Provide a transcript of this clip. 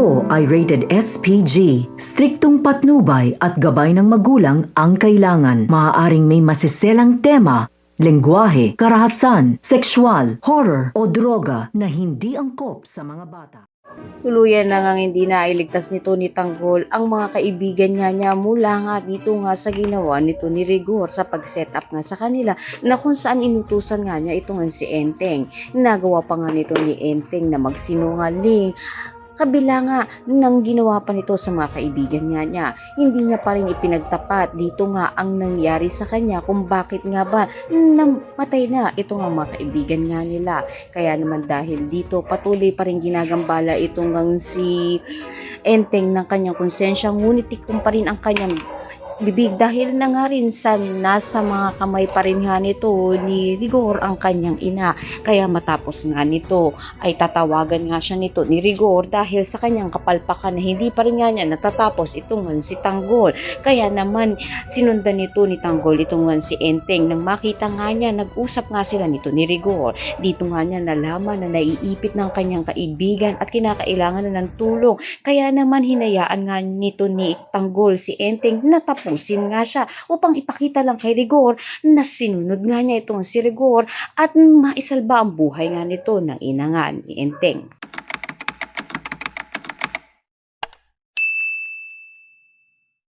Ito ay rated SPG. Striktong patnubay at gabay ng magulang ang kailangan. Maaaring may masiselang tema, lengguwahe, karahasan, sexual, horror o droga na hindi angkop sa mga bata. Tuluyan na ngang hindi nailigtas nito ni Tanggol ang mga kaibigan niya mula nga dito nga sa ginawa nito ni Rigor sa pag-set up nga sa kanila na kung saan inutusan nga niya ito nga si Enteng. Nagawa pa nga nito ni Enteng na magsinungaling. Kabila nga nang ginawa pa nito sa mga kaibigan niya, hindi niya pa rin ipinagtapat dito nga ang nangyari sa kanya kung bakit nga ba namatay na ito nga mga kaibigan nga nila. Kaya naman dahil dito patuloy pa rin ginagambala itong si Enteng ng kanyang konsensya, ngunit tikong pa rin ang kanyang bibig dahil na nga rin sa nasa mga kamay pa rin nga nito ni Rigor ang kanyang ina. Kaya matapos nga nito ay tatawagan nga siya nito ni Rigor dahil sa kanyang kapalpakan na hindi pa rin nga niya natatapos itong si Tanggol. Kaya naman sinundan nito ni Tanggol itong si Enteng nang makita nga niya nag-usap nga sila nito ni Rigor. Dito nga niya nalaman na naiipit ng kanyang kaibigan at kinakailangan na ng tulong. Kaya naman hinayaan nga nito ni Tanggol si Enteng na tapusin nga siya upang ipakita lang kay Rigor na sinunod nga niya itong si Rigor at maisalba ang buhay nga nito ng ina nga ni Enteng.